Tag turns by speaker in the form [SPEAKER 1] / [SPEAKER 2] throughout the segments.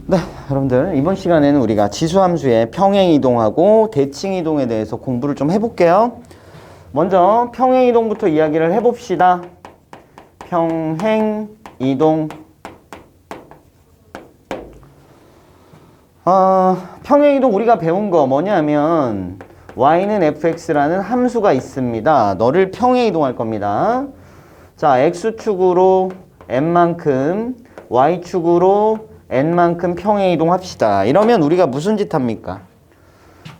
[SPEAKER 1] 네, 여러분들 이번 시간에는 우리가 지수함수의 평행이동하고 대칭이동에 대해서 공부를 좀 해볼게요. 먼저 평행이동부터 이야기를 해봅시다. 평행이동. 평행이동 우리가 배운 거 뭐냐면 y는 fx라는 함수가 있습니다. 너를 평행이동할 겁니다. 자, x축으로 n만큼, y축으로 n만큼 평행이동 합시다. 이러면 우리가 무슨 짓 합니까?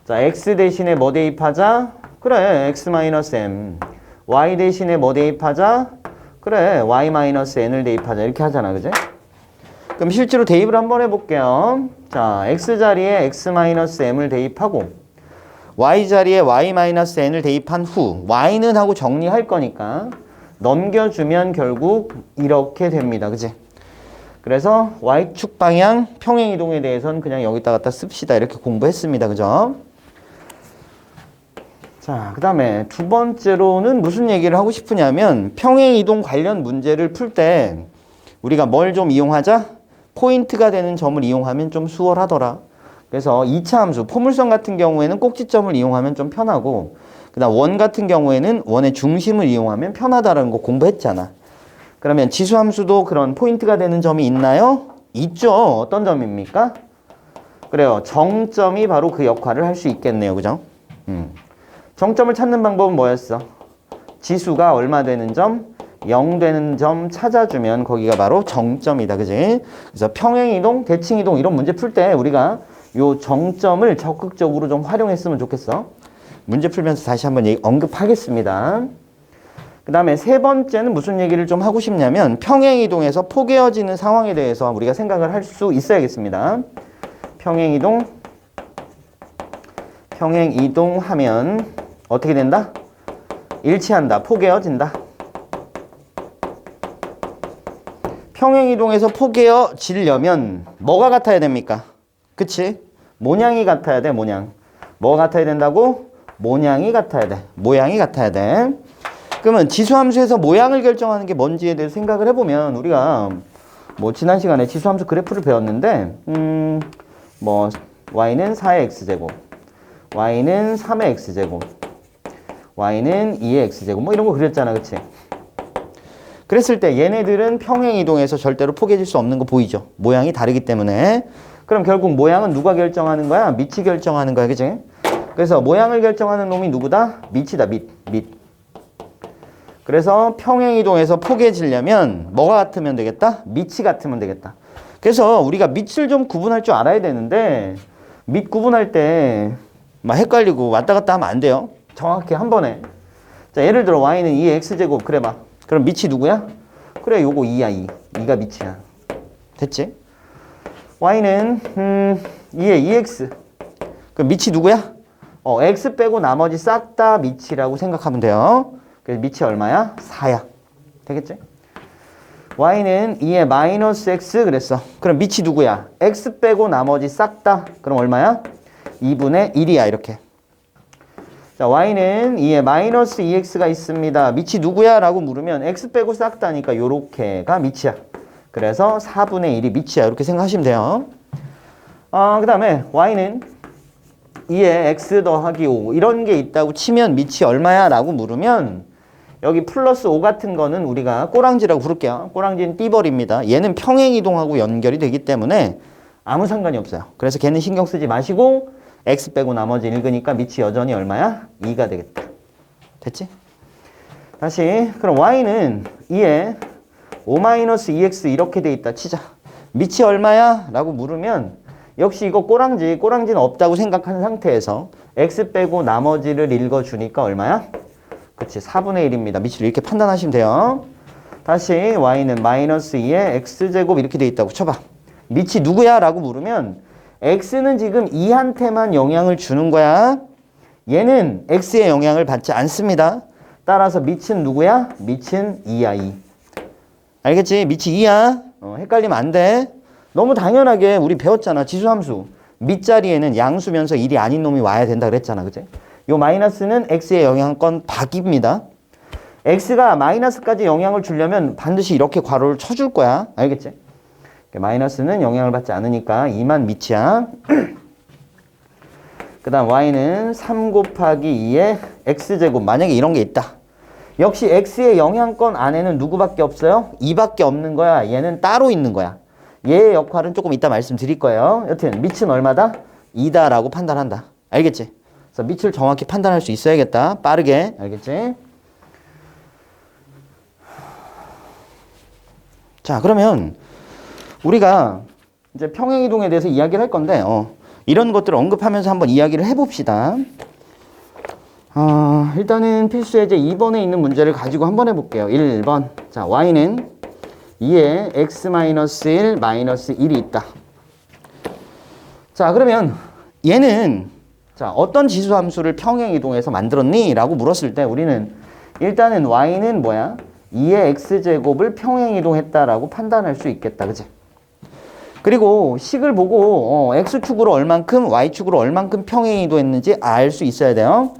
[SPEAKER 1] 자, x 대신에 뭐 대입하자? 그래, x-m. y 대신에 뭐 대입하자? 그래, y-n을 대입하자. 이렇게 하잖아, 그지? 그럼 실제로 대입을 한번 해볼게요. 자, x 자리에 x-m을 대입하고 y 자리에 y-n을 대입한 후 y는 하고 정리할 거니까 넘겨주면 결국 이렇게 됩니다. 그지? 그래서 y축 방향 평행이동에 대해서는 그냥 여기다 갖다 씁시다. 이렇게 공부했습니다. 그죠? 자, 그 다음에 두 번째로는 무슨 얘기를 하고 싶으냐면 평행이동 관련 문제를 풀 때 우리가 뭘 좀 이용하자? 포인트가 되는 점을 이용하면 좀 수월하더라. 그래서 2차 함수, 포물선 같은 경우에는 꼭지점을 이용하면 좀 편하고 그 다음 원 같은 경우에는 원의 중심을 이용하면 편하다는 거 공부했잖아. 그러면 지수함수도 그런 포인트가 되는 점이 있나요? 있죠. 어떤 점입니까? 그래요. 정점이 바로 그 역할을 할 수 있겠네요. 그죠? 정점을 찾는 방법은 뭐였어? 지수가 얼마 되는 점? 0 되는 점 찾아주면 거기가 바로 정점이다. 그지? 그래서 평행이동, 대칭이동 이런 문제 풀 때 우리가 요 정점을 적극적으로 좀 활용했으면 좋겠어. 문제 풀면서 다시 한번 언급하겠습니다. 그 다음에 세 번째는 무슨 얘기를 좀 하고 싶냐면 평행이동에서 포개어지는 상황에 대해서 우리가 생각을 할 수 있어야겠습니다. 평행이동 하면 어떻게 된다? 일치한다. 포개어진다. 평행이동에서 포개어지려면 뭐가 같아야 됩니까? 그치? 모양이 같아야 돼. 모양. 뭐가 같아야 된다고? 모양이 같아야 돼. 모양이 같아야 돼. 그러면 지수함수에서 모양을 결정하는 게 뭔지에 대해서 생각을 해보면 우리가 뭐 지난 시간에 지수함수 그래프를 배웠는데 뭐 y는 4의 x제곱, y는 3의 x제곱, y는 2의 x제곱 뭐 이런 거 그렸잖아. 그치? 그랬을 때 얘네들은 평행이동에서 절대로 포개질 수 없는 거 보이죠? 모양이 다르기 때문에. 그럼 결국 모양은 누가 결정하는 거야? 밑이 결정하는 거야. 그치? 그래서 모양을 결정하는 놈이 누구다? 밑이다. 밑. 그래서 평행이동에서 포개지려면 뭐가 같으면 되겠다? 밑이 같으면 되겠다. 그래서 우리가 밑을 좀 구분할 줄 알아야 되는데 밑 구분할 때 막 헷갈리고 왔다 갔다 하면 안 돼요. 정확히 한 번에. 자, 예를 들어 y는 2의 x제곱 그래 봐. 그럼 밑이 누구야? 그래, 요거 2야. 2가 밑이야. 됐지? y는 2의 2x. 그럼 밑이 누구야? x 빼고 나머지 싹 다 밑이라고 생각하면 돼요. 그래서 밑이 얼마야? 4야. 되겠지? y는 2의 마이너스 x 그랬어. 그럼 밑이 누구야? x 빼고 나머지 싹 다. 그럼 얼마야? 2분의 1이야. 이렇게. 자, y는 2의 마이너스 2x가 있습니다. 밑이 누구야? 라고 물으면 x 빼고 싹 다니까 요렇게가 밑이야. 그래서 4분의 1이 밑이야. 이렇게 생각하시면 돼요. 그 다음에 y는 2의 x 더하기 5 이런 게 있다고 치면 밑이 얼마야? 라고 물으면 여기 플러스 5 같은 거는 우리가 꼬랑지라고 부를게요. 꼬랑지는 띠벌입니다. 얘는 평행이동하고 연결이 되기 때문에 아무 상관이 없어요. 그래서 걔는 신경 쓰지 마시고 x 빼고 나머지 읽으니까 밑이 여전히 얼마야? 2가 되겠다. 됐지? 다시 그럼 y는 2에 5-2x 이렇게 돼 있다 치자. 밑이 얼마야? 라고 물으면 역시 이거 꼬랑지는 없다고 생각한 상태에서 x 빼고 나머지를 읽어주니까 얼마야? 그치, 4분의 1입니다. 밑을 이렇게 판단하시면 돼요. 다시 y는 마이너스 2의 x제곱 이렇게 돼 있다고 쳐봐. 밑이 누구야? 라고 물으면 x는 지금 2한테만 영향을 주는 거야. 얘는 x의 영향을 받지 않습니다. 따라서 밑은 누구야? 밑은 2야. 2. 알겠지? 밑이 2야. 헷갈리면 안 돼. 너무 당연하게 우리 배웠잖아. 지수함수. 밑자리에는 양수면서 1이 아닌 놈이 와야 된다 그랬잖아. 그치? 요 마이너스는 x의 영향권 밖입니다. x가 마이너스까지 영향을 주려면 반드시 이렇게 괄호를 쳐줄 거야. 알겠지? 마이너스는 영향을 받지 않으니까 2만 미치야. 그 다음 y는 3 곱하기 2의 x제곱. 만약에 이런 게 있다. 역시 x의 영향권 안에는 누구밖에 없어요? 2밖에 없는 거야. 얘는 따로 있는 거야. 얘의 역할은 조금 이따 말씀드릴 거예요. 여튼 밑은 얼마다? 2다라고 판단한다. 알겠지? 그래서 밑을 정확히 판단할 수 있어야겠다. 빠르게. 알겠지? 자, 그러면 우리가 이제 평행이동에 대해서 이야기를 할 건데 이런 것들을 언급하면서 한번 이야기를 해봅시다. 일단은 필수 예제 2번에 있는 문제를 가지고 한번 해볼게요. 1번. 자, y는 2에 x-1, -1이 있다. 자, 그러면 얘는 자, 어떤 지수 함수를 평행이동해서 만들었니? 라고 물었을 때 우리는 일단은 y는 뭐야? 2의 x제곱을 평행이동했다라고 판단할 수 있겠다. 그치? 그리고 식을 보고 x축으로 얼만큼, y축으로 얼만큼 평행이동했는지 알 수 있어야 돼요.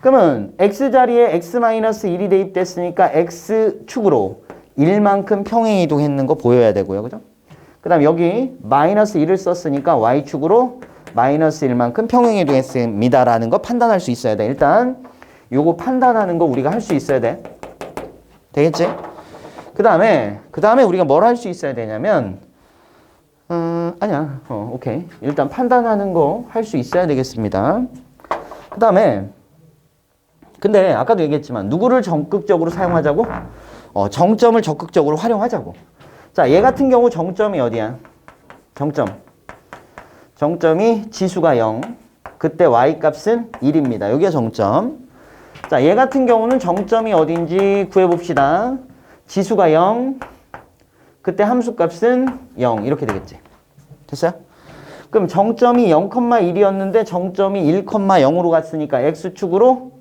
[SPEAKER 1] 그러면 x자리에 x-1이 대입됐으니까 x축으로 1만큼 평행이동했는 거 보여야 되고요. 그죠? 그 다음 여기 -1을 썼으니까 y축으로 -1만큼 평행이동했습니다라는 거 판단할 수 있어야 돼. 일단 요거 판단하는 거 우리가 할 수 있어야 돼. 되겠지? 그 다음에 우리가 뭘 할 수 있어야 되냐면 아니야. 오케이. 일단 판단하는 거 할 수 있어야 되겠습니다. 그 다음에 근데 아까도 얘기했지만 누구를 적극적으로 사용하자고? 정점을 적극적으로 활용하자고. 자, 얘 같은 경우 정점이 어디야? 정점이 지수가 0. 그때 y값은 1입니다. 여기가 정점. 자, 얘 같은 경우는 정점이 어딘지 구해봅시다. 지수가 0. 그때 함수값은 0. 이렇게 되겠지. 됐어요? 그럼 정점이 0,1이었는데 정점이 1,0으로 갔으니까 x축으로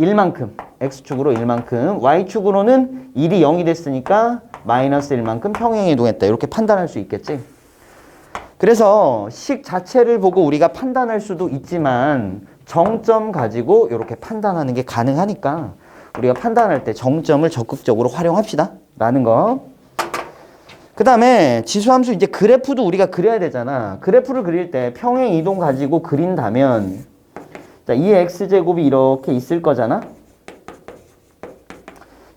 [SPEAKER 1] 1만큼, x축으로 1만큼, y축으로는 1이 0이 됐으니까 -1만큼 평행이동했다. 이렇게 판단할 수 있겠지. 그래서 식 자체를 보고 우리가 판단할 수도 있지만 정점 가지고 이렇게 판단하는 게 가능하니까 우리가 판단할 때 정점을 적극적으로 활용합시다. 라는 거. 그 다음에 지수함수 이제 그래프도 우리가 그려야 되잖아. 그래프를 그릴 때 평행이동 가지고 그린다면 자, 이 x제곱이 이렇게 있을 거잖아.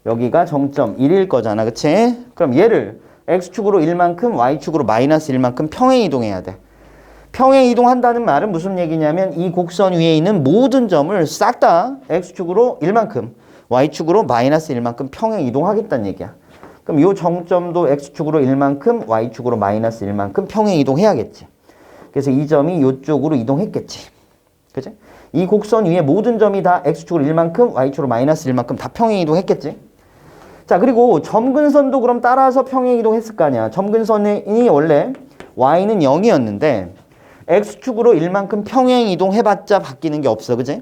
[SPEAKER 1] 여기가 정점 1일 거잖아. 그치? 그럼 얘를 x축으로 1만큼, y축으로 -1만큼 평행이동해야 돼. 평행이동한다는 말은 무슨 얘기냐면 이 곡선 위에 있는 모든 점을 싹 다 x축으로 1만큼, y축으로 -1만큼 평행이동하겠다는 얘기야. 그럼 이 정점도 x축으로 1만큼, y축으로 -1만큼 평행이동해야겠지. 그래서 이 점이 이쪽으로 이동했겠지. 그치? 이 곡선 위에 모든 점이 다 x축으로 1만큼, y축으로 -1만큼 다 평행이동했겠지. 자, 그리고 점근선도 그럼 따라서 평행이동했을 거 아니야. 점근선이 원래 y는 0이었는데 x축으로 1만큼 평행이동해봤자 바뀌는 게 없어. 그지?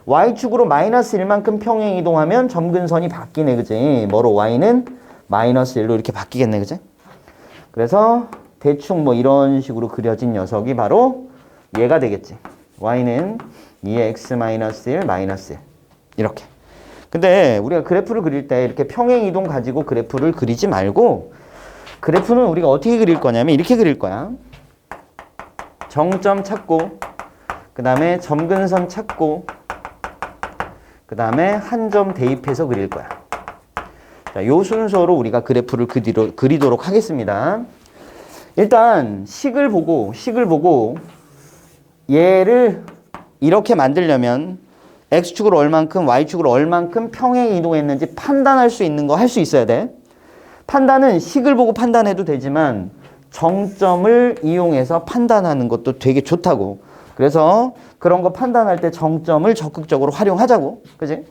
[SPEAKER 1] y축으로 -1만큼 평행이동하면 점근선이 바뀌네. 그지? 뭐로? y는 -1로 이렇게 바뀌겠네. 그지? 그래서 대충 뭐 이런 식으로 그려진 녀석이 바로 얘가 되겠지. y는 2의 x-1 -1 이렇게. 근데 우리가 그래프를 그릴 때 이렇게 평행이동 가지고 그래프를 그리지 말고 그래프는 우리가 어떻게 그릴 거냐면 이렇게 그릴 거야. 정점 찾고 그 다음에 점근선 찾고 그 다음에 한 점 대입해서 그릴 거야. 자, 요 순서로 우리가 그래프를 그리도록 하겠습니다. 일단 식을 보고 얘를 이렇게 만들려면 x축으로 얼만큼, y축으로 얼만큼 평행이동했는지 판단할 수 있는 거 할 수 있어야 돼. 판단은 식을 보고 판단해도 되지만 정점을 이용해서 판단하는 것도 되게 좋다고. 그래서 그런 거 판단할 때 정점을 적극적으로 활용하자고. 그지?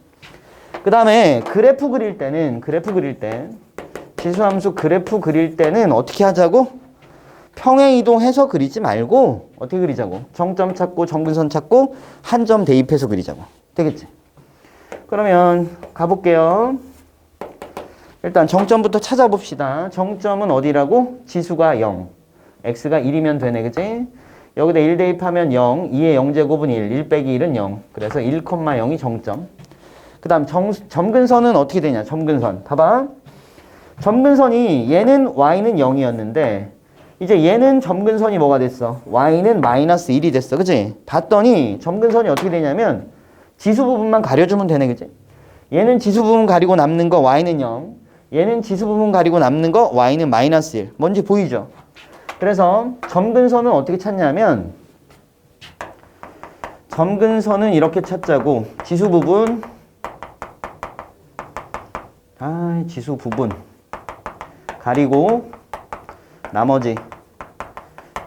[SPEAKER 1] 그 다음에 그래프 그릴 때 지수함수 그래프 그릴 때는 어떻게 하자고? 평행이동해서 그리지 말고 어떻게 그리자고? 정점 찾고 점근선 찾고 한 점 대입해서 그리자고. 되겠지? 그러면 가볼게요. 일단 정점부터 찾아봅시다. 정점은 어디라고? 지수가 0. x가 1이면 되네. 그치? 여기다 1 대입하면 0. 2의 0제곱은 1. 1 빼기 1은 0. 그래서 1,0이 정점. 그 다음 점근선은 어떻게 되냐? 점근선. 봐봐. 점근선이 얘는 y는 0이었는데 이제 얘는 점근선이 뭐가 됐어? y는 마이너스 1이 됐어. 그치? 봤더니 점근선이 어떻게 되냐면 지수 부분만 가려주면 되네. 그치? 얘는 지수 부분 가리고 남는 거 y는 0. 얘는 지수 부분 가리고 남는 거 y는 마이너스 1. 뭔지 보이죠? 그래서 점근선은 어떻게 찾냐면 점근선은 이렇게 찾자고 지수 부분 지수 부분 가리고 나머지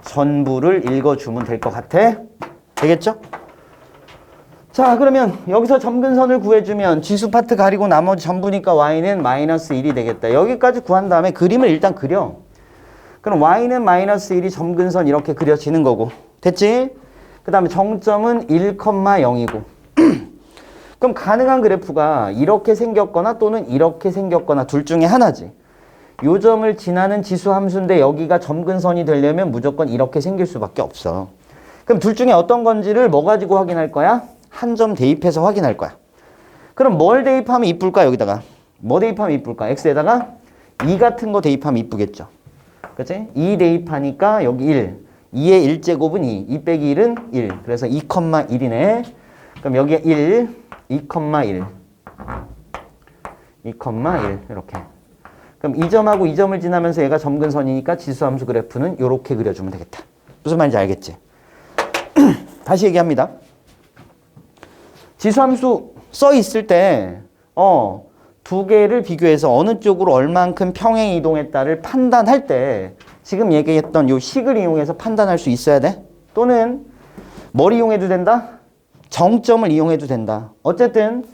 [SPEAKER 1] 전부를 읽어주면 될 것 같아. 되겠죠? 자, 그러면 여기서 점근선을 구해주면 지수 파트 가리고 나머지 전부니까 y는 마이너스 1이 되겠다. 여기까지 구한 다음에 그림을 일단 그려. 그럼 y는 마이너스 1이 점근선 이렇게 그려지는 거고. 됐지? 그 다음에 정점은 1,0이고. 그럼 가능한 그래프가 이렇게 생겼거나 또는 이렇게 생겼거나 둘 중에 하나지. 요 점을 지나는 지수 함수인데 여기가 점근선이 되려면 무조건 이렇게 생길 수밖에 없어. 그럼 둘 중에 어떤 건지를 뭐 가지고 확인할 거야? 한 점 대입해서 확인할 거야. 그럼 뭘 대입하면 이쁠까? 여기다가 뭐 대입하면 이쁠까? x에다가 2 같은 거 대입하면 이쁘겠죠. 그치? 2 대입하니까 여기 1. 2의 1제곱은 2. 2 빼기 1은 1. 그래서 2,1이네. 그럼 여기에 1, 2,1. 2,1 이렇게. 그럼 이 점하고 이 점을 지나면서 얘가 점근선이니까 지수함수 그래프는 이렇게 그려주면 되겠다. 무슨 말인지 알겠지? 다시 얘기합니다. 지수함수 써 있을 때 두 개를 비교해서 어느 쪽으로 얼만큼 평행 이동했다를 판단할 때 지금 얘기했던 요 식을 이용해서 판단할 수 있어야 돼. 또는 뭘 이용해도 된다? 정점을 이용해도 된다. 어쨌든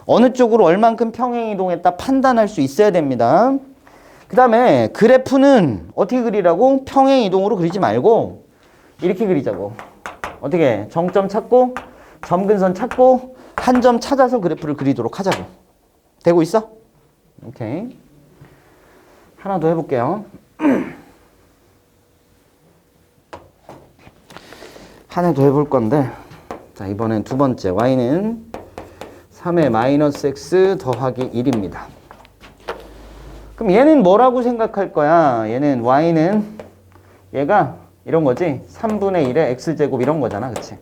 [SPEAKER 1] 어느 쪽으로 얼만큼 평행 이동했다 판단할 수 있어야 됩니다. 그 다음에 그래프는 어떻게 그리라고? 평행 이동으로 그리지 말고 이렇게 그리자고. 어떻게? 정점 찾고 점근선 찾고 한 점 찾아서 그래프를 그리도록 하자고. 되고 있어? 오케이. 하나 더 해볼게요. 하나 더 해볼 건데 자, 이번엔 두 번째 y는 3의 마이너스 x 더하기 1입니다. 그럼 얘는 뭐라고 생각할 거야? 얘는 y는 얘가 이런 거지. 3분의 1의 x제곱 이런 거잖아. 그치?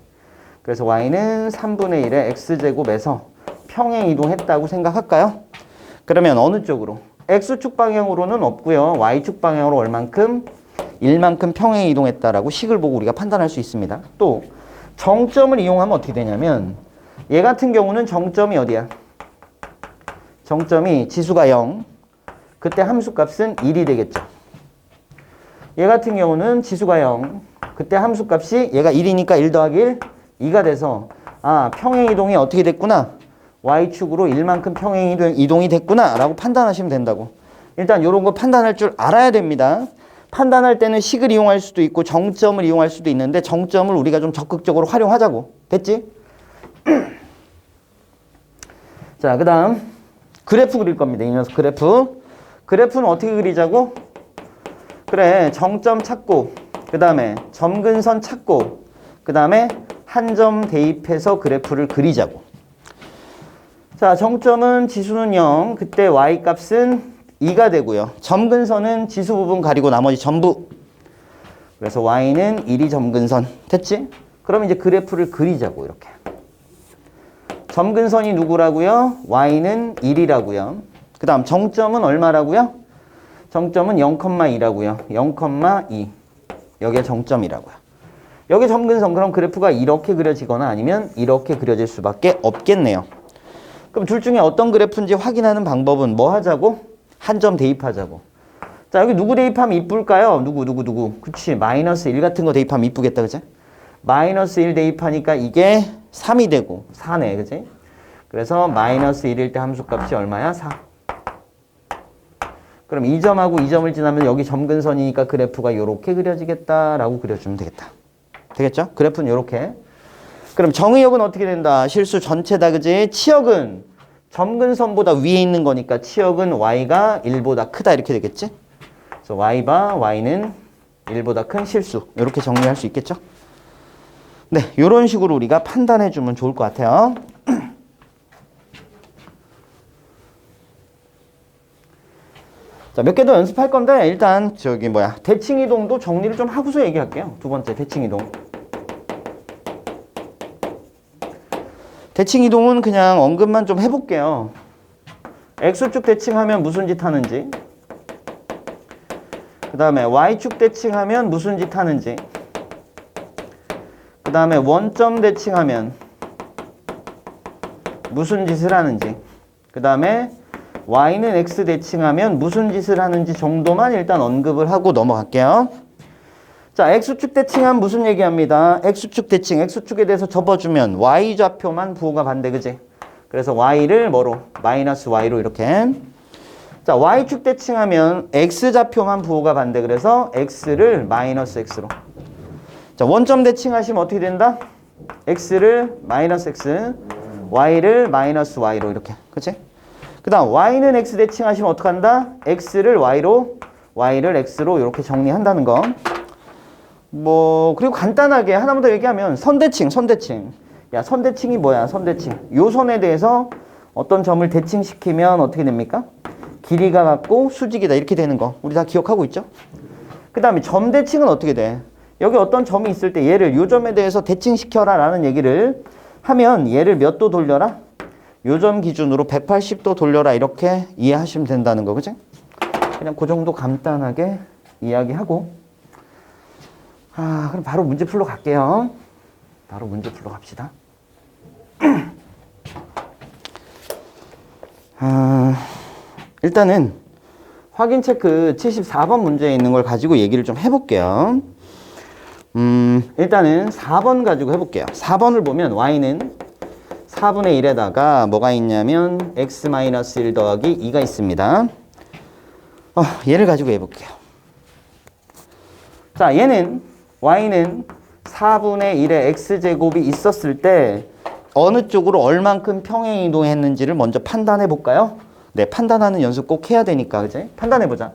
[SPEAKER 1] 그래서 y는 3분의 1의 x제곱에서 평행 이동했다고 생각할까요? 그러면 어느 쪽으로? x축 방향으로는 없고요. y축 방향으로 얼만큼? 1만큼 평행 이동했다라고 식을 보고 우리가 판단할 수 있습니다. 또 정점을 이용하면 어떻게 되냐면 얘 같은 경우는 정점이 어디야? 정점이 지수가 0. 그때 함수값은 1이 되겠죠. 얘 같은 경우는 지수가 0. 그때 함수값이 얘가 1이니까 1 더하기 1, 2가 돼서 평행 이동이 어떻게 됐구나. y축으로 1만큼 평행 이동이 됐구나 라고 판단하시면 된다고. 일단 이런 거 판단할 줄 알아야 됩니다. 판단할 때는 식을 이용할 수도 있고 정점을 이용할 수도 있는데 정점을 우리가 좀 적극적으로 활용하자고. 됐지? 자, 그 다음 그래프 그릴 겁니다. 이 녀석 그래프. 그래프는 어떻게 그리자고? 그래, 정점 찾고 그 다음에 점근선 찾고 그 다음에 한 점 대입해서 그래프를 그리자고. 자, 정점은 지수는 0. 그때 y값은 2가 되고요. 점근선은 지수 부분 가리고 나머지 전부. 그래서 y는 1이 점근선. 됐지? 그럼 이제 그래프를 그리자고 이렇게. 점근선이 누구라고요? y는 1이라고요. 그 다음 정점은 얼마라고요? 정점은 0,2라고요. 0,2. 여기가 정점이라고요. 여기 점근선. 그럼 그래프가 이렇게 그려지거나 아니면 이렇게 그려질 수밖에 없겠네요. 그럼 둘 중에 어떤 그래프인지 확인하는 방법은 뭐 하자고? 한 점 대입하자고. 자, 여기 누구 대입하면 이쁠까요? 누구. 그치, 마이너스 1 같은 거 대입하면 이쁘겠다, 그치? 마이너스 1 대입하니까 이게 3이 되고 4네, 그치? 그래서 마이너스 1일 때 함수값이 얼마야? 4. 그럼 이 점하고 이 점을 지나면 여기 점근선이니까 그래프가 이렇게 그려지겠다라고 그려주면 되겠다. 되겠죠? 그래프는 이렇게. 그럼 정의역은 어떻게 된다? 실수 전체다, 그지? 치역은 점근선보다 위에 있는 거니까 치역은 y가 1보다 크다 이렇게 되겠지? 그래서 y는 1보다 큰 실수. 이렇게 정리할 수 있겠죠? 네, 이런 식으로 우리가 판단해 주면 좋을 것 같아요. 자, 몇 개 더 연습할 건데 일단 저기 뭐야 대칭 이동도 정리를 좀 하고서 얘기할게요. 두 번째 대칭 이동. 대칭 이동은 그냥 언급만 좀 해볼게요. X축 대칭하면 무슨 짓 하는지, 그 다음에 Y축 대칭하면 무슨 짓 하는지, 그 다음에 원점 대칭하면 무슨 짓을 하는지, 그 다음에 Y는 X 대칭하면 무슨 짓을 하는지 정도만 일단 언급을 하고 넘어갈게요. 자, X축 대칭하면 무슨 얘기합니다. X축 대칭, X축에 대해서 접어주면 Y좌표만 부호가 반대, 그지? 그래서 Y를 뭐로? 마이너스 Y로 이렇게. 자, Y축 대칭하면 X좌표만 부호가 반대, 그래서 X를 마이너스 X로. 자, 원점 대칭하시면 어떻게 된다? X를 마이너스 X, Y를 마이너스 Y로 이렇게, 그치? 그 다음 Y는 X 대칭하시면 어떻게 한다? X를 Y로, Y를 X로 이렇게 정리한다는 거. 뭐 그리고 간단하게 하나만 더 얘기하면 선대칭. 야, 선대칭이 뭐야? 선대칭. 요 선에 대해서 어떤 점을 대칭시키면 어떻게 됩니까? 길이가 같고 수직이다 이렇게 되는 거 우리 다 기억하고 있죠? 그 다음에 점대칭은 어떻게 돼? 여기 어떤 점이 있을 때 얘를 요 점에 대해서 대칭시켜라 라는 얘기를 하면 얘를 몇 도 돌려라? 요 점 기준으로 180도 돌려라 이렇게 이해하시면 된다는 거, 그치? 그냥 그 정도 간단하게 이야기하고 그럼 바로 문제 풀러 갈게요. 바로 문제 풀러 갑시다. 일단은 확인 체크 74번 문제에 있는 걸 가지고 얘기를 좀 해볼게요. 일단은 4번 가지고 해볼게요. 4번을 보면 y는 4분의 1에다가 뭐가 있냐면 x-1 더하기 2가 있습니다. 얘를 가지고 해볼게요. 자, 얘는 y는 4분의 1의 x제곱이 있었을 때 어느 쪽으로 얼만큼 평행 이동했는지를 먼저 판단해 볼까요? 네, 판단하는 연습 꼭 해야 되니까, 그치? 판단해 보자.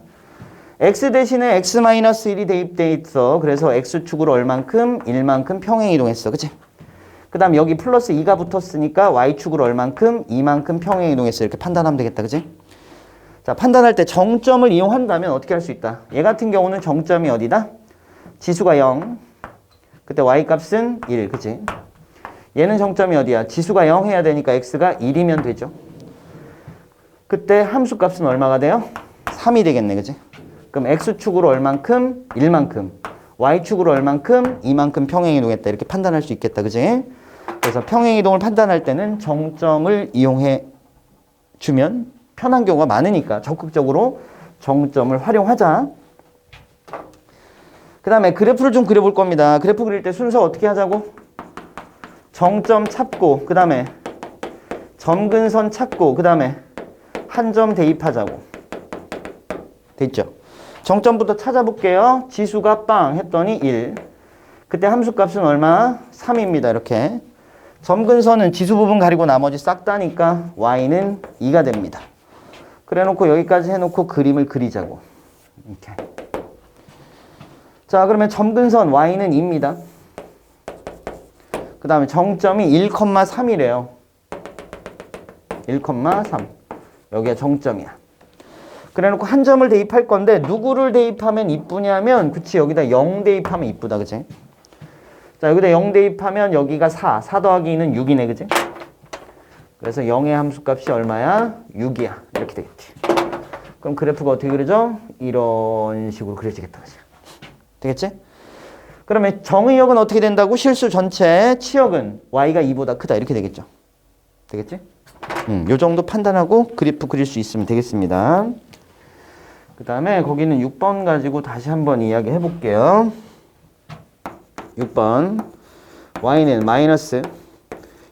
[SPEAKER 1] x 대신에 x-1이 대입돼 있어. 그래서 x축으로 얼만큼? 1만큼 평행 이동했어, 그치? 그 다음 여기 플러스 2가 붙었으니까 y축으로 얼만큼? 2만큼 평행 이동했어. 이렇게 판단하면 되겠다, 그치? 자, 판단할 때 정점을 이용한다면 어떻게 할 수 있다? 얘 같은 경우는 정점이 어디다? 지수가 0. 그때 y값은 1, 그치? 얘는 정점이 어디야? 지수가 0 해야 되니까 x가 1이면 되죠. 그때 함수 값은 얼마가 돼요? 3이 되겠네, 그치? 그럼 x축으로 얼만큼? 1만큼. y축으로 얼만큼? 2만큼 평행이동했다. 이렇게 판단할 수 있겠다, 그치? 그래서 평행이동을 판단할 때는 정점을 이용해 주면 편한 경우가 많으니까 적극적으로 정점을 활용하자. 그 다음에 그래프를 좀 그려볼 겁니다. 그래프 그릴 때 순서 어떻게 하자고? 정점 찾고, 그 다음에 점근선 찾고, 그 다음에 한 점 대입하자고. 됐죠? 정점부터 찾아볼게요. 지수가 빵 했더니 1. 그때 함수값은 얼마? 3입니다. 이렇게. 점근선은 지수 부분 가리고 나머지 싹 다니까 y는 2가 됩니다. 그래 놓고 여기까지 해놓고 그림을 그리자고. 이렇게. 자, 그러면 점근선 y는 2입니다. 그 다음에 정점이 1,3이래요. 1,3. 여기가 정점이야. 그래 놓고 한 점을 대입할 건데 누구를 대입하면 이쁘냐면 그치 여기다 0 대입하면 이쁘다, 그치? 자, 여기다 0 대입하면 여기가 4. 4 더하기 2는 6이네, 그치? 그래서 0의 함수값이 얼마야? 6이야. 이렇게 되겠지. 그럼 그래프가 어떻게 그려져? 이런 식으로 그려지겠다, 그치? 되겠지? 그러면 정의역은 어떻게 된다고? 실수 전체 치역은 y가 2보다 크다. 이렇게 되겠죠. 되겠지? 요 정도 판단하고 그래프 그릴 수 있으면 되겠습니다. 그 다음에 거기는 6번 가지고 다시 한번 이야기 해볼게요. 6번 y는 마이너스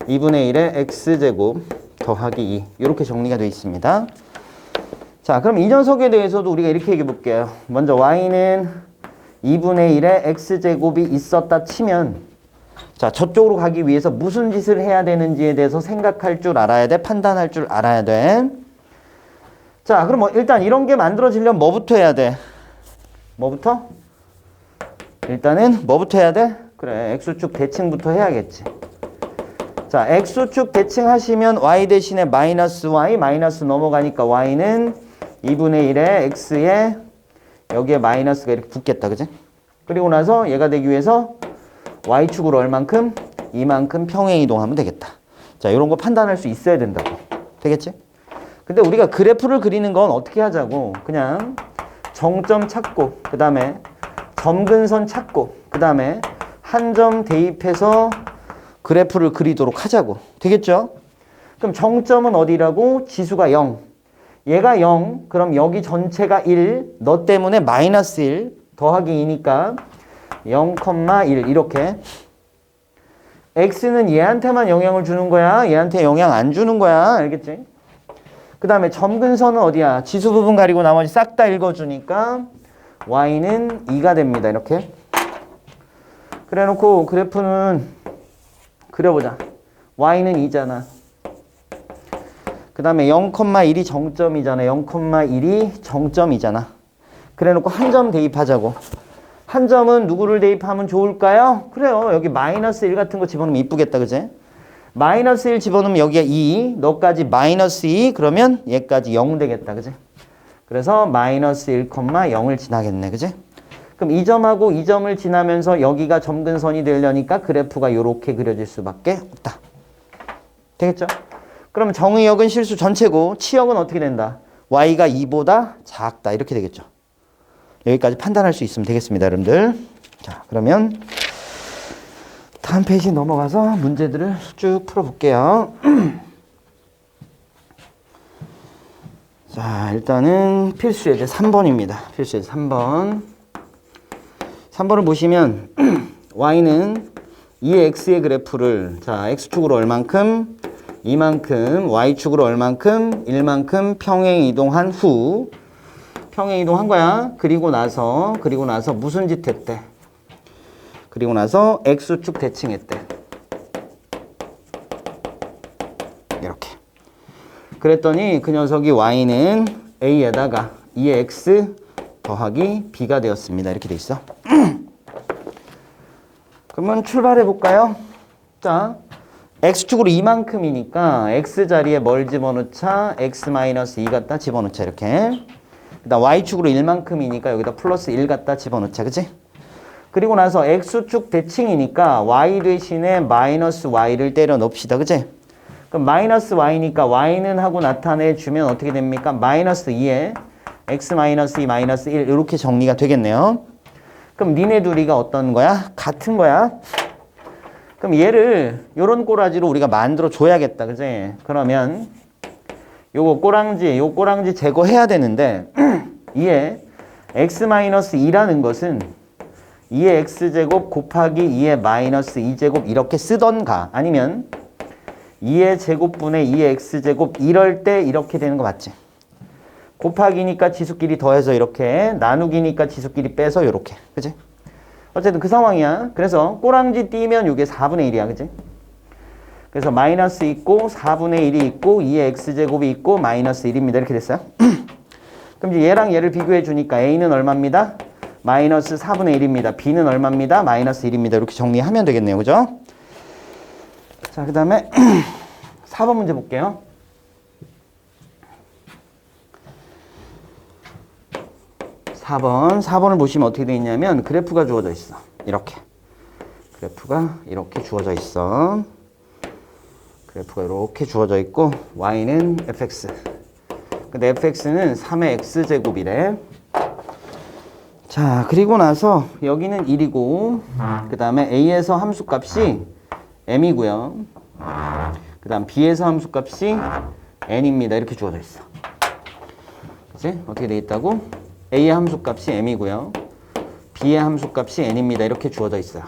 [SPEAKER 1] 2분의 1의 x제곱 더하기 2 이렇게 정리가 되어 있습니다. 자, 그럼 이 녀석에 대해서도 우리가 이렇게 얘기해 볼게요. 먼저 y는 2분의 1의 x제곱이 있었다 치면 자, 저쪽으로 가기 위해서 무슨 짓을 해야 되는지에 대해서 생각할 줄 알아야 돼. 판단할 줄 알아야 돼. 자, 그럼 일단 이런 게 만들어지려면 뭐부터 해야 돼? 뭐부터? 일단은 뭐부터 해야 돼? 그래, x축 대칭부터 해야겠지. 자, x축 대칭 하시면 y 대신에 마이너스 y, 마이너스 넘어가니까 y는 2분의 1에 x에 여기에 마이너스가 이렇게 붙겠다. 그지? 그리고 나서 얘가 되기 위해서 y축으로 얼만큼? 이만큼 평행 이동하면 되겠다. 자, 이런 거 판단할 수 있어야 된다고. 되겠지? 근데 우리가 그래프를 그리는 건 어떻게 하자고? 그냥 정점 찾고, 그 다음에 점근선 찾고, 그 다음에 한 점 대입해서 그래프를 그리도록 하자고. 되겠죠? 그럼 정점은 어디라고? 지수가 0. 얘가 0. 그럼 여기 전체가 1. 너 때문에 마이너스 1 더하기 2니까 0,1 이렇게. x는 얘한테만 영향을 주는 거야? 얘한테 영향 안 주는 거야? 알겠지? 그 다음에 점근선은 어디야? 지수 부분 가리고 나머지 싹 다 읽어주니까 y는 2가 됩니다. 이렇게. 그래 놓고 그래프는 그려보자. y는 2잖아. 그 다음에 0,1이 정점이잖아. 0,1이 정점이잖아. 그래 놓고 한 점 대입하자고. 한 점은 누구를 대입하면 좋을까요? 그래요. 여기 마이너스 1 같은 거 집어넣으면 이쁘겠다. 그지? 마이너스 1 집어넣으면 여기에 2, 너까지 마이너스 2, 그러면 얘까지 0 되겠다. 그지? 그래서 마이너스 1,0을 지나겠네. 그지? 그럼 이 점하고 이 점을 지나면서 여기가 점근선이 되려니까 그래프가 이렇게 그려질 수밖에 없다. 되겠죠? 그럼 정의역은 실수 전체고 치역은 어떻게 된다? y가 2보다 작다. 이렇게 되겠죠. 여기까지 판단할 수 있으면 되겠습니다. 여러분들. 자, 그러면 다음 페이지 넘어가서 문제들을 쭉 풀어볼게요. 자, 일단은 필수 예제 3번입니다. 필수 예제 3번. 3번을 보시면 y는 2x의 그래프를 자 x축으로 얼만큼, 이만큼, y축으로 얼만큼, 1만큼 평행 이동한 후 평행 이동한 거야. 그리고 나서 무슨 짓 했대? 그리고 나서 x축 대칭했대. 이렇게. 그랬더니 그 녀석이 y는 a에다가 2의 x 더하기 b가 되었습니다. 이렇게 돼 있어. 그러면 출발해 볼까요? 자, x축으로 이만큼이니까 x 자리에 뭘 집어넣자? x-2 갖다 집어넣자. 이렇게. 그다음 y축으로 1만큼이니까 여기다 플러스 1 갖다 집어넣자. 그치? 그리고 나서 x축 대칭이니까 y 대신에 마이너스 y를 때려 넣읍시다. 그치? 그럼 마이너스 y니까 y는 하고 나타내주면 어떻게 됩니까? 마이너스 2에 x-2 마이너스 1 이렇게 정리가 되겠네요. 그럼 니네 둘이가 어떤 거야? 같은 거야. 그럼 얘를 요런 꼬라지로 우리가 만들어 줘야겠다. 그치? 그러면 요거 꼬랑지 제거해야 되는데 2의 x-2라는 것은 2의 x제곱 곱하기 2의 마이너스 2제곱 이렇게 쓰던가 아니면 2의 제곱분의 2의 x제곱 이럴 때 이렇게 되는 거 맞지? 곱하기니까 지수끼리 더해서 이렇게 나누기니까 지수끼리 빼서 이렇게 그치? 어쨌든 그 상황이야. 그래서 꼬랑지 띄면 이게 4분의 1이야. 그치? 그래서 마이너스 있고 4분의 1이 있고 2의 x제곱이 있고 마이너스 1입니다. 이렇게 됐어요. 그럼 이제 얘랑 얘를 비교해 주니까 a는 얼마입니다? 마이너스 4분의 1입니다. b는 얼마입니다? 마이너스 1입니다. 이렇게 정리하면 되겠네요. 그죠? 자, 그 다음에 4번 문제 볼게요. 4번을 보시면 어떻게 되어 있냐면 그래프가 주어져 있어. 이렇게. 그래프가 이렇게 주어져 있어. 그래프가 이렇게 주어져 있고 y는 fx. 근데 fx는 3의 x제곱이래. 자, 그리고 나서 여기는 1이고 그 다음에 a에서 함수값이 m이고요. 그 다음 b에서 함수값이 n입니다. 이렇게 주어져 있어. 그치? 어떻게 되어 있다고? a의 함수값이 m이고요. b의 함수값이 n입니다. 이렇게 주어져 있어요.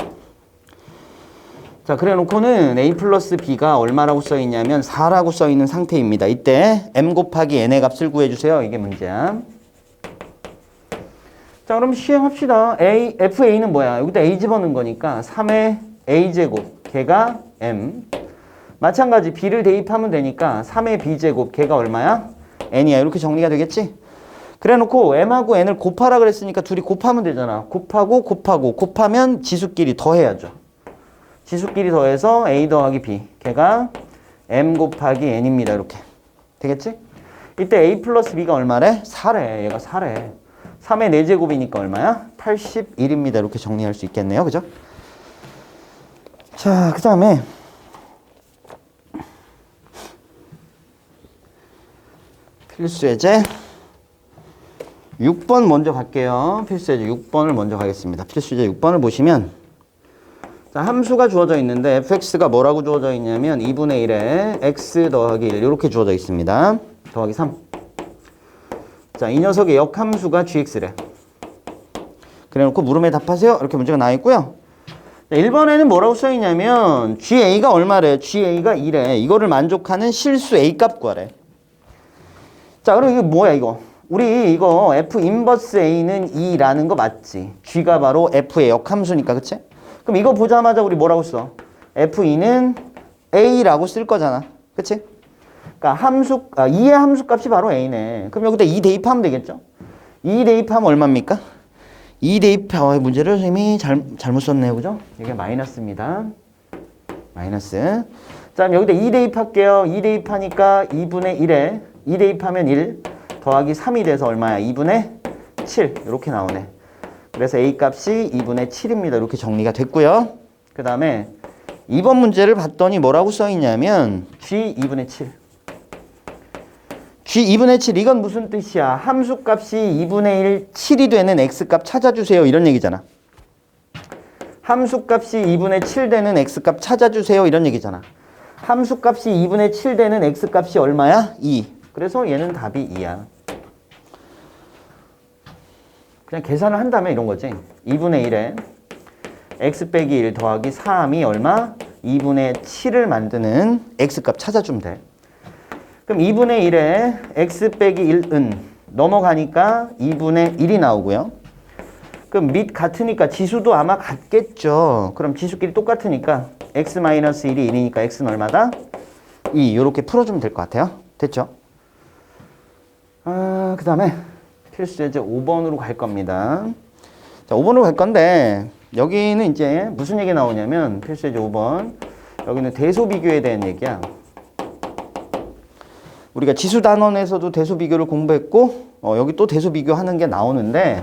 [SPEAKER 1] 자, 그래 놓고는 a 플러스 b가 얼마라고 써 있냐면 4라고 써 있는 상태입니다. 이때 m 곱하기 n의 값을 구해주세요. 이게 문제야. 자, 그럼 시행합시다. fa는 뭐야? 여기다 a 집어넣은 거니까 3의 a제곱, 걔가 m. 마찬가지 b를 대입하면 되니까 3의 b제곱, 걔가 얼마야? n이야. 이렇게 정리가 되겠지? 그래 놓고 m하고 n을 곱하라 그랬으니까 둘이 곱하면 되잖아. 곱하면 지수끼리 더해야죠. 지수끼리 더해서 a 더하기 b. 걔가 m 곱하기 n입니다. 이렇게. 되겠지? 이때 a 플러스 b가 얼마래? 4래. 얘가 4래. 3의 4제곱이니까 얼마야? 81입니다. 이렇게 정리할 수 있겠네요. 그죠? 자, 그 다음에 필수예제 6번 먼저 갈게요. 필수예제 6번을 먼저 가겠습니다. 필수예제 6번을 보시면 자, 함수가 주어져 있는데 fx가 뭐라고 주어져 있냐면 2분의 1에 x 더하기 1 이렇게 주어져 있습니다. 더하기 3. 자, 이 녀석의 역함수가 gx래. 그래놓고 물음에 답하세요. 이렇게 문제가 나와 있고요. 자, 1번에는 뭐라고 써 있냐면 GA가 얼마래? GA가 2래. 이거를 만족하는 실수 A 값 구하래. 자, 그럼 이게 뭐야 이거? 우리 이거 F 인버스 A는 2라는 거 맞지? G가 바로 F의 역함수니까, 그치? 그럼 이거 보자마자 우리 뭐라고 써? F2는 A라고 쓸 거잖아. 그치? 그러니까 2의 함수값이 바로 A네. 그럼 여기다 2 대입하면 되겠죠? 2 대입하면 얼마입니까? 2 대입하면 문제를 선생님이 잘못 썼네요. 그죠? 이게 마이너스입니다. 마이너스. 자, 그럼 여기다 2 대입할게요. 2 대입하니까 2분의 1에 2 대입하면 1 더하기 3이 돼서 얼마야? 2분의 7 이렇게 나오네. 그래서 A 값이 2분의 7입니다. 이렇게 정리가 됐고요. 그 다음에 2번 문제를 봤더니 뭐라고 써 있냐면 G 2분의 7. G 2분의 7 이건 무슨 뜻이야? 함수값이 2분의 1 7이 되는 X값 찾아주세요. 이런 얘기잖아. 함수값이 2분의 7 되는 X값 찾아주세요. 이런 얘기잖아. 함수값이 2분의 7 되는 X값이 얼마야? 2. 그래서 얘는 답이 2야. 그냥 계산을 한다면 이런 거지. 2분의 1에 x 빼기 1 더하기 3이 얼마? 2분의 7을 만드는 x값 찾아주면 돼. 그럼 2분의 1에 x 빼기 1은 넘어가니까 2분의 1이 나오고요. 그럼 밑 같으니까 지수도 아마 같겠죠. 그럼 지수끼리 똑같으니까 x-1이 1이니까 x는 얼마다? 2. 이렇게 풀어주면 될 것 같아요. 됐죠? 그 다음에 필수예제 5번으로 갈 겁니다. 자, 5번으로 갈 건데 여기는 이제 무슨 얘기 나오냐면 필수예제 5번 여기는 대소비교에 대한 얘기야. 우리가 지수단원에서도 대소비교를 공부했고 여기 또 대소비교하는 게 나오는데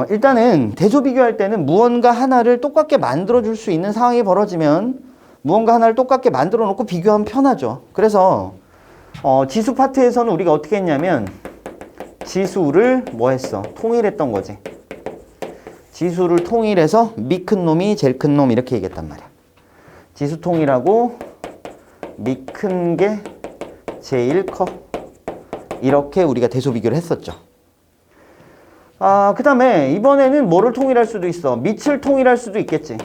[SPEAKER 1] 일단은 대소비교할 때는 무언가 하나를 똑같게 만들어줄 수 있는 상황이 벌어지면 무언가 하나를 똑같게 만들어 놓고 비교하면 편하죠. 그래서 지수 파트에서는 우리가 어떻게 했냐면 지수를 뭐 했어? 통일했던 거지. 지수를 통일해서 미 큰 놈이 제일 큰 놈 이렇게 얘기했단 말이야. 지수 통일하고 미 큰 게 제일 커. 이렇게 우리가 대소비교를 했었죠. 그 다음에 이번에는 뭐를 통일할 수도 있어? 밑을 통일할 수도 있겠지.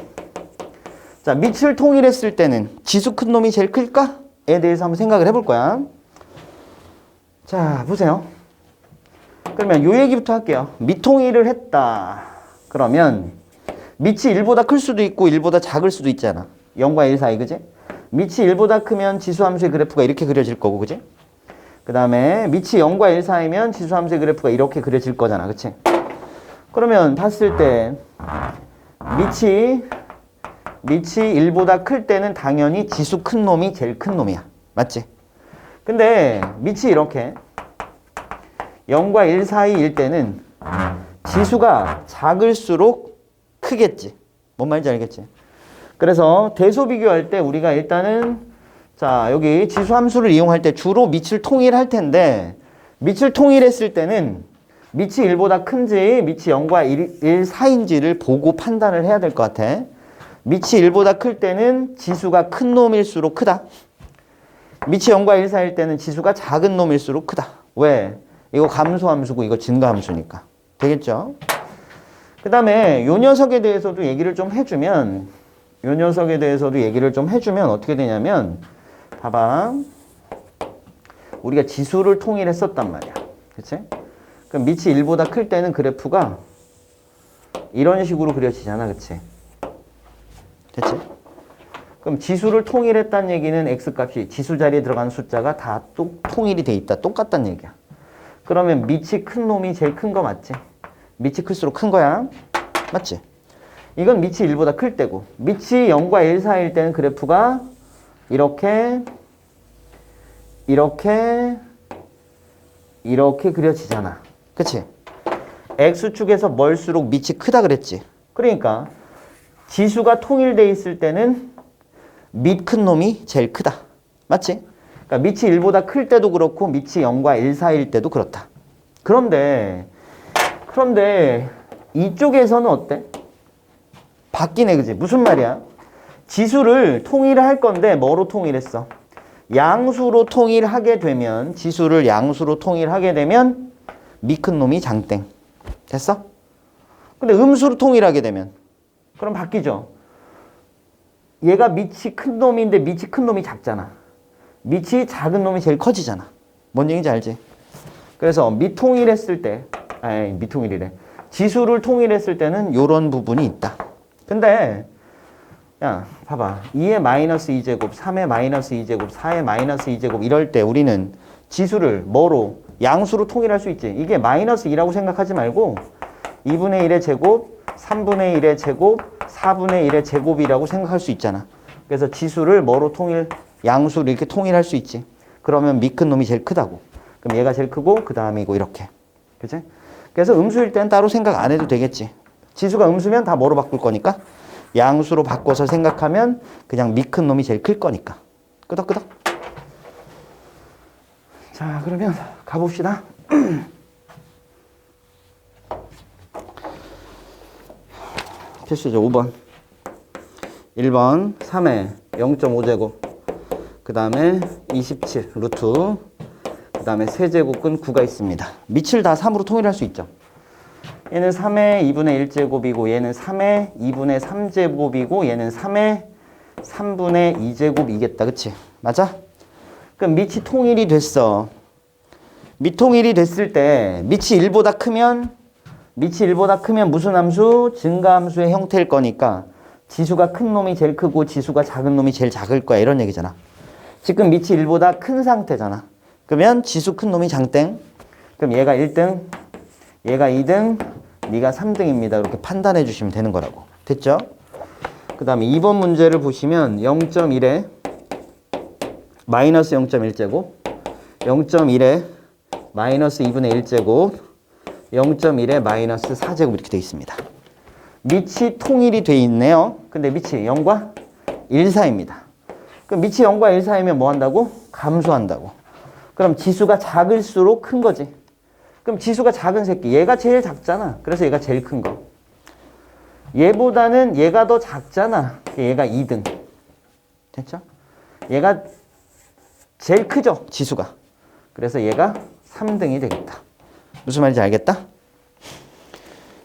[SPEAKER 1] 자, 밑을 통일했을 때는 지수 큰 놈이 제일 클까?에 대해서 한번 생각을 해볼 거야. 자, 보세요. 그러면 요 얘기부터 할게요. 밑통일을 했다. 그러면 밑이 1보다 클 수도 있고 1보다 작을 수도 있잖아. 0과 1 사이, 그지? 밑이 1보다 크면 지수함수의 그래프가 이렇게 그려질 거고, 그지? 그 다음에 밑이 0과 1 사이면 지수함수의 그래프가 이렇게 그려질 거잖아, 그치? 그러면 봤을 때 밑이 1보다 클 때는 당연히 지수 큰 놈이 제일 큰 놈이야. 맞지? 근데 밑이 이렇게 0과 1 사이일 때는 지수가 작을수록 크겠지. 뭔 말인지 알겠지? 그래서 대소비교할 때 우리가 일단은 자, 여기 지수함수를 이용할 때 주로 밑을 통일할 텐데 밑을 통일했을 때는 밑이 1보다 큰지 밑이 0과 1 사이인지를 보고 판단을 해야 될 것 같아. 밑이 1보다 클 때는 지수가 큰 놈일수록 크다. 밑이 0과 1 사이일 때는 지수가 작은 놈일수록 크다. 왜? 이거 감소함수고 이거 증가함수니까. 되겠죠? 그 다음에 요 녀석에 대해서도 얘기를 좀 해주면 어떻게 되냐면 봐봐. 우리가 지수를 통일했었단 말이야. 그치? 그럼 밑이 1보다 클 때는 그래프가 이런 식으로 그려지잖아. 그치? 됐지? 그럼 지수를 통일했다는 얘기는 x값이 지수 자리에 들어가는 숫자가 다 통일이 돼 있다. 똑같다는 얘기야. 그러면 밑이 큰 놈이 제일 큰 거 맞지? 밑이 클수록 큰 거야. 맞지? 이건 밑이 1보다 클 때고 밑이 0과 1 사이일 때는 그래프가 이렇게 이렇게 그려지잖아. 그치? X축에서 멀수록 밑이 크다 그랬지. 그러니까 지수가 통일돼 있을 때는 밑 큰 놈이 제일 크다. 맞지? 그러니까 밑이 1보다 클 때도 그렇고 밑이 0과 1 사이일 때도 그렇다. 그런데 이쪽에서는 어때? 바뀌네, 그지? 무슨 말이야? 지수를 통일할 건데 뭐로 통일했어? 양수로 통일하게 되면, 지수를 양수로 통일하게 되면 밑 큰 놈이 장땡. 됐어? 근데 음수로 통일하게 되면 그럼 바뀌죠. 얘가 밑이 큰 놈인데 밑이 큰 놈이 작잖아. 밑이 작은 놈이 제일 커지잖아. 뭔 얘기인지 알지? 그래서 미통일했을 때, 미통일이래. 지수를 통일했을 때는 요런 부분이 있다. 근데 야, 봐봐. 2의 마이너스 2제곱, 3의 마이너스 2제곱, 4의 마이너스 2제곱 이럴 때 우리는 지수를 뭐로? 양수로 통일할 수 있지. 이게 마이너스 2라고 생각하지 말고 2분의 1의 제곱, 3분의 1의 제곱, 4분의 1의 제곱이라고 생각할 수 있잖아. 그래서 지수를 뭐로 양수로 이렇게 통일할 수 있지. 그러면 밑 큰 놈이 제일 크다고. 그럼 얘가 제일 크고 그 다음이고 이렇게. 그치? 그래서 음수일 땐 따로 생각 안 해도 되겠지. 지수가 음수면 다 뭐로 바꿀 거니까? 양수로 바꿔서 생각하면 그냥 밑 큰 놈이 제일 클 거니까. 끄덕끄덕. 자, 그러면 가봅시다. 필수죠. 5번. 1번 3의 0.5제곱. 그 다음에 27 루트. 그 다음에 세제곱근 9가 있습니다. 밑을 다 3으로 통일할 수 있죠. 얘는 3의 2분의 1제곱이고 얘는 3의 2분의 3제곱이고 얘는 3의 3분의 2제곱이겠다. 그치? 맞아? 그럼 밑이 통일이 됐어. 밑통일이 됐을 때 밑이 1보다 크면 무슨 함수? 증가함수의 형태일 거니까 지수가 큰 놈이 제일 크고 지수가 작은 놈이 제일 작을 거야. 이런 얘기잖아. 지금 밑이 1보다 큰 상태잖아. 그러면 지수 큰 놈이 장땡. 그럼 얘가 1등, 얘가 2등, 네가 3등입니다. 이렇게 판단해 주시면 되는 거라고. 됐죠? 그 다음에 2번 문제를 보시면 0.1에 마이너스 0.1제곱, 0.1에 마이너스 2분의 1제곱, 0.1에 마이너스 4제곱 이렇게 되어 있습니다. 밑이 통일이 돼 있네요. 근데 밑이 0과 1 사이입니다. 그럼 밑이 0과 1 사이면 뭐 한다고? 감소한다고. 그럼 지수가 작을수록 큰 거지. 그럼 지수가 작은 새끼, 얘가 제일 작잖아. 그래서 얘가 제일 큰 거. 얘보다는 얘가 더 작잖아. 얘가 2등. 됐죠? 얘가 제일 크죠, 지수가. 그래서 얘가 3등이 되겠다. 무슨 말인지 알겠다?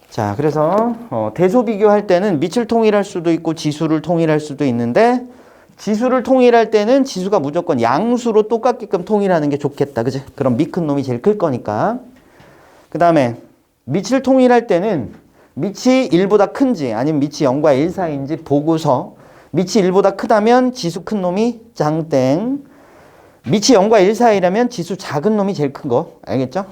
[SPEAKER 1] 자, 그래서 대소 비교할 때는 밑을 통일할 수도 있고 지수를 통일할 수도 있는데 지수를 통일할 때는 지수가 무조건 양수로 똑같게끔 통일하는 게 좋겠다. 그지? 그럼 밑 큰 놈이 제일 클 거니까. 그 다음에 밑을 통일할 때는 밑이 1보다 큰지 아니면 밑이 0과 1 사이인지 보고서 밑이 1보다 크다면 지수 큰 놈이 장땡, 밑이 0과 1 사이라면 지수 작은 놈이 제일 큰 거. 알겠죠?